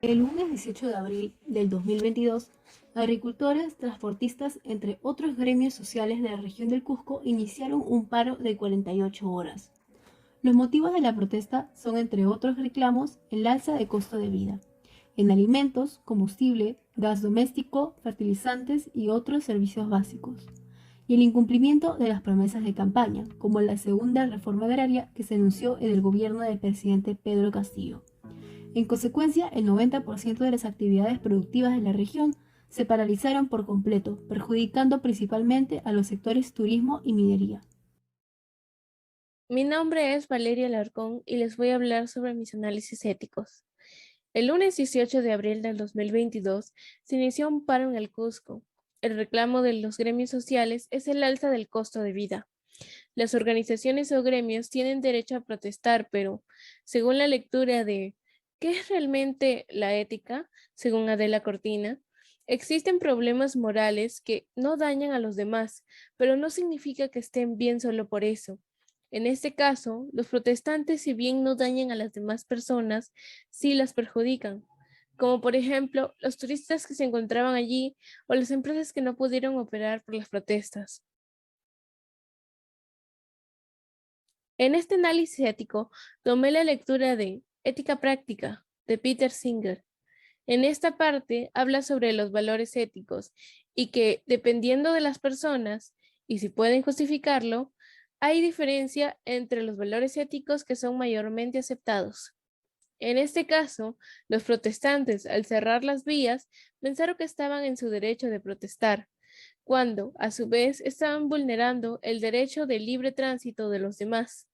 El lunes 18 de abril del 2022, agricultores, transportistas, entre otros gremios sociales de la región del Cusco, iniciaron un paro de 48 horas. Los motivos de la protesta son, entre otros reclamos, el alza de costo de vida en alimentos, combustible, gas doméstico, fertilizantes y otros servicios básicos, y el incumplimiento de las promesas de campaña, como la segunda reforma agraria que se anunció en el gobierno del presidente Pedro Castillo. En consecuencia, el 90% de las actividades productivas de la región se paralizaron por completo, perjudicando principalmente a los sectores turismo y minería. Mi nombre es Valeria Alarcón y les voy a hablar sobre mis análisis éticos. El lunes 18 de abril del 2022 se inició un paro en el Cusco. El reclamo de los gremios sociales es el alza del costo de vida. Las organizaciones o gremios tienen derecho a protestar, pero según la lectura de ¿qué es realmente la ética? Según Adela Cortina, existen problemas morales que no dañan a los demás, pero no significa que estén bien solo por eso. En este caso, los protestantes, si bien no dañan a las demás personas, sí las perjudican, como por ejemplo los turistas que se encontraban allí o las empresas que no pudieron operar por las protestas. En este análisis ético, tomé la lectura de Ética Práctica de Peter Singer. En esta parte habla sobre los valores éticos y que, dependiendo de las personas y si pueden justificarlo, hay diferencia entre los valores éticos que son mayormente aceptados. En este caso, los protestantes, al cerrar las vías, pensaron que estaban en su derecho de protestar, cuando, a su vez, estaban vulnerando el derecho de libre tránsito de los demás,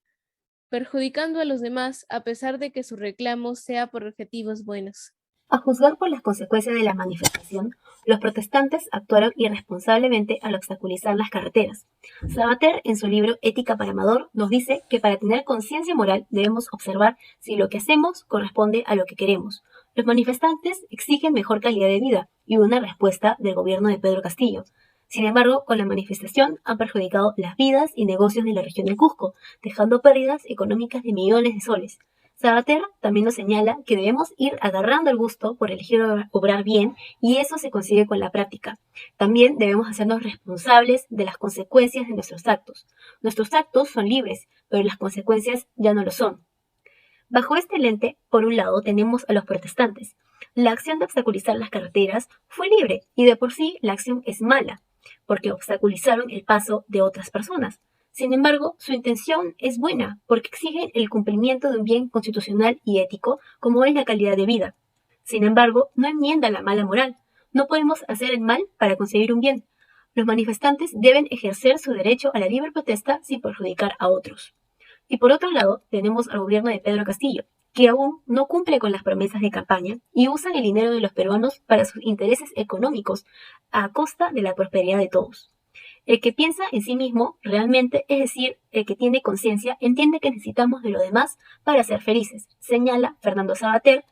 perjudicando a los demás a pesar de que su reclamo sea por objetivos buenos. A juzgar por las consecuencias de la manifestación, los protestantes actuaron irresponsablemente al obstaculizar las carreteras. Sabater, en su libro Ética para Amador, nos dice que para tener conciencia moral debemos observar si lo que hacemos corresponde a lo que queremos. Los manifestantes exigen mejor calidad de vida y una respuesta del gobierno de Pedro Castillo. Sin embargo, con la manifestación han perjudicado las vidas y negocios de la región del Cusco, dejando pérdidas económicas de millones de soles. Sabater también nos señala que debemos ir agarrando el gusto por elegir obrar bien y eso se consigue con la práctica. También debemos hacernos responsables de las consecuencias de nuestros actos. Nuestros actos son libres, pero las consecuencias ya no lo son. Bajo este lente, por un lado, tenemos a los protestantes. La acción de obstaculizar las carreteras fue libre y de por sí la acción es mala, porque obstaculizaron el paso de otras personas. Sin embargo, su intención es buena porque exigen el cumplimiento de un bien constitucional y ético como es la calidad de vida. Sin embargo, no enmienda la mala moral. No podemos hacer el mal para conseguir un bien. Los manifestantes deben ejercer su derecho a la libre protesta sin perjudicar a otros. Y por otro lado, tenemos al gobierno de Pedro Castillo, que aún no cumple con las promesas de campaña y usan el dinero de los peruanos para sus intereses económicos a costa de la prosperidad de todos. El que piensa en sí mismo realmente, es decir, el que tiene conciencia, entiende que necesitamos de lo demás para ser felices, señala Fernando Sabater,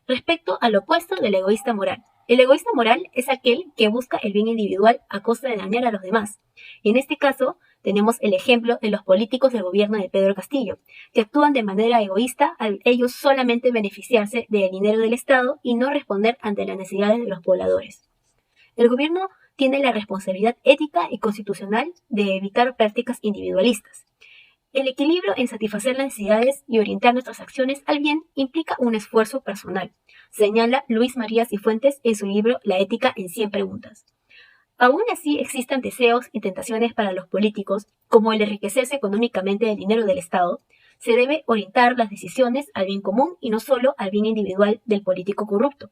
respecto al opuesto del egoísta moral. El egoísta moral es aquel que busca el bien individual a costa de dañar a los demás. Y en este caso, tenemos el ejemplo de los políticos del gobierno de Pedro Castillo, que actúan de manera egoísta al ellos solamente beneficiarse del dinero del Estado y no responder ante las necesidades de los pobladores. El gobierno tiene la responsabilidad ética y constitucional de evitar prácticas individualistas. El equilibrio en satisfacer las necesidades y orientar nuestras acciones al bien implica un esfuerzo personal, señala Luis María Cifuentes en su libro La ética en 100 preguntas. Aún así existen deseos y tentaciones para los políticos, como el enriquecerse económicamente del dinero del Estado, se debe orientar las decisiones al bien común y no solo al bien individual del político corrupto.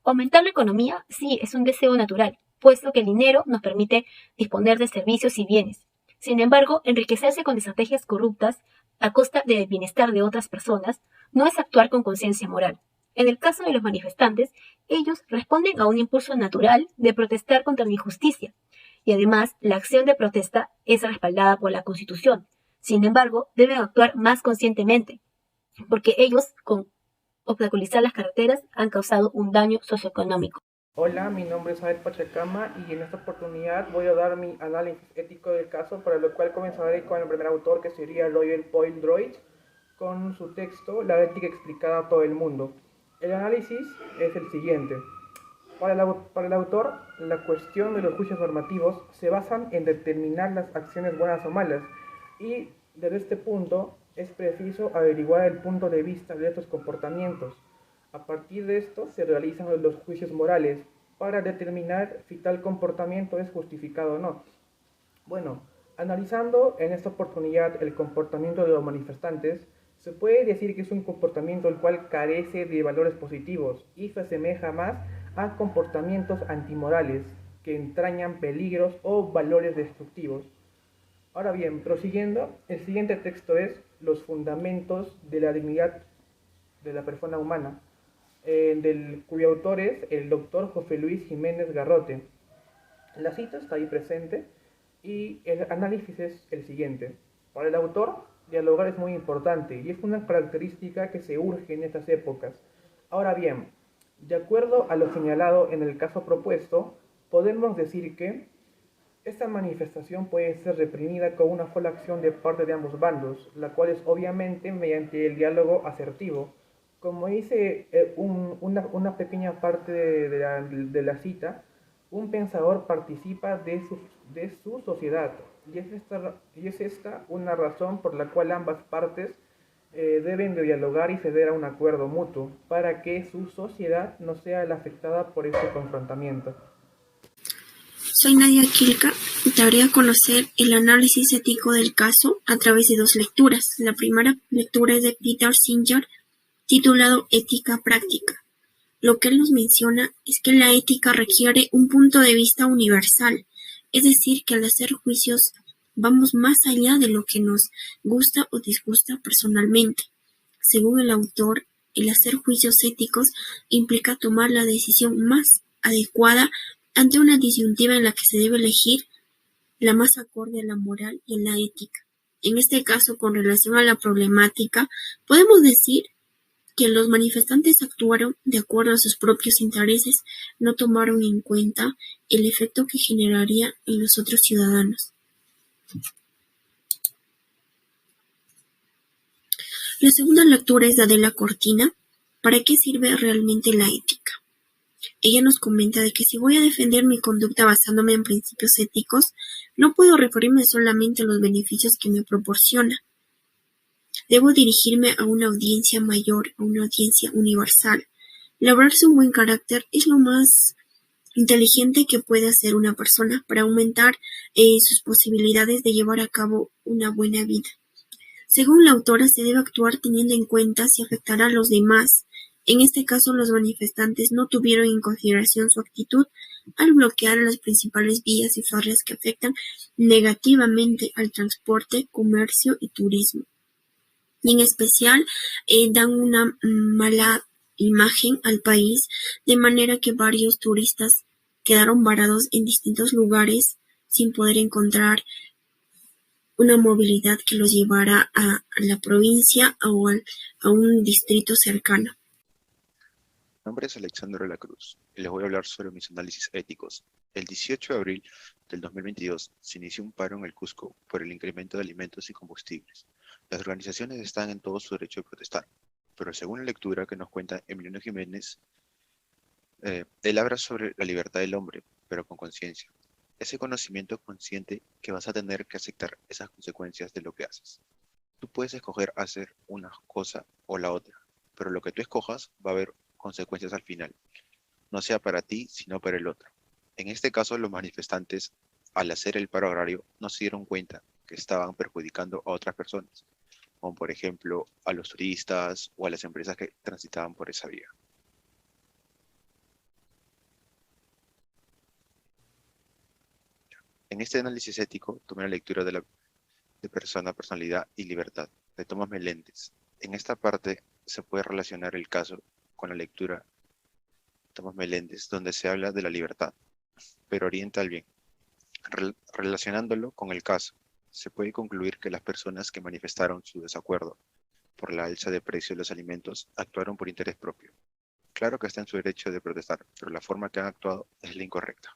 Aumentar la economía sí es un deseo natural, puesto que el dinero nos permite disponer de servicios y bienes. Sin embargo, enriquecerse con estrategias corruptas a costa del bienestar de otras personas no es actuar con conciencia moral. En el caso de los manifestantes, ellos responden a un impulso natural de protestar contra la injusticia, y además la acción de protesta es respaldada por la Constitución. Sin embargo, deben actuar más conscientemente, porque ellos, con obstaculizar las carreteras, han causado un daño socioeconómico. Hola, mi nombre es Abel Pachacama y en esta oportunidad voy a dar mi análisis ético del caso, para lo cual comenzaré con el primer autor, que sería Royal Poindroid, con su texto La ética explicada a todo el mundo. El análisis es el siguiente. Para el autor, la cuestión de los juicios normativos se basan en determinar las acciones buenas o malas, y desde este punto es preciso averiguar el punto de vista de estos comportamientos. A partir de esto se realizan los juicios morales para determinar si tal comportamiento es justificado o no. Bueno, analizando en esta oportunidad el comportamiento de los manifestantes, se puede decir que es un comportamiento el cual carece de valores positivos y se asemeja más a comportamientos antimorales que entrañan peligros o valores destructivos. Ahora bien, prosiguiendo, el siguiente texto es Los fundamentos de la dignidad de la persona humana, cuyo autor es el doctor José Luis Jiménez Garrote. La cita está ahí presente y el análisis es el siguiente. Para el autor, dialogar es muy importante y es una característica que se urge en estas épocas. Ahora bien, de acuerdo a lo señalado en el caso propuesto, podemos decir que esta manifestación puede ser reprimida con una sola acción de parte de ambos bandos, la cual es obviamente mediante el diálogo asertivo. Como dice una pequeña parte de la cita, un pensador participa de su sociedad, y es esta una razón por la cual ambas partes deben de dialogar y ceder a un acuerdo mutuo, para que su sociedad no sea la afectada por este confrontamiento. Soy Nadia Quilca y te haré conocer el análisis ético del caso a través de dos lecturas. La primera lectura es de Peter Singer, titulado Ética Práctica. Lo que él nos menciona es que la ética requiere un punto de vista universal, es decir, que al hacer juicios vamos más allá de lo que nos gusta o disgusta personalmente. Según el autor, el hacer juicios éticos implica tomar la decisión más adecuada ante una disyuntiva en la que se debe elegir la más acorde a la moral y a la ética. En este caso, con relación a la problemática, podemos decir que los manifestantes actuaron de acuerdo a sus propios intereses, no tomaron en cuenta el efecto que generaría en los otros ciudadanos. La segunda lectura es la de Adela Cortina. ¿Para qué sirve realmente la ética? Ella nos comenta de que si voy a defender mi conducta basándome en principios éticos, no puedo referirme solamente a los beneficios que me proporciona. Debo dirigirme a una audiencia mayor, a una audiencia universal. Labrarse un buen carácter es lo más inteligente que puede hacer una persona para aumentar sus posibilidades de llevar a cabo una buena vida. Según la autora, se debe actuar teniendo en cuenta si afectará a los demás. En este caso, los manifestantes no tuvieron en consideración su actitud al bloquear las principales vías y férreas que afectan negativamente al transporte, comercio y turismo. Y en especial dan una mala imagen al país, de manera que varios turistas quedaron varados en distintos lugares sin poder encontrar una movilidad que los llevara a la provincia o a un distrito cercano. Mi nombre es Alexandro de la Cruz y les voy a hablar sobre mis análisis éticos. El 18 de abril del 2022 se inició un paro en el Cusco por el incremento de alimentos y combustibles. Las organizaciones están en todo su derecho de protestar, pero según la lectura que nos cuenta Emiliano Jiménez, él habla sobre la libertad del hombre, pero con conciencia. Ese conocimiento consciente que vas a tener que aceptar esas consecuencias de lo que haces. Tú puedes escoger hacer una cosa o la otra, pero lo que tú escojas va a haber consecuencias al final, no sea para ti, sino para el otro. En este caso, los manifestantes, al hacer el paro agrario, no se dieron cuenta que estaban perjudicando a otras personas, como por ejemplo a los turistas o a las empresas que transitaban por esa vía. En este análisis ético, tomé la lectura de persona, personalidad y libertad, de Tomás Meléndez. En esta parte se puede relacionar el caso con la lectura de Tomás Meléndez, donde se habla de la libertad, pero orienta al bien. Relacionándolo con el caso, se puede concluir que las personas que manifestaron su desacuerdo por la alza de precio de los alimentos actuaron por interés propio. Claro que está en su derecho de protestar, pero la forma que han actuado es la incorrecta.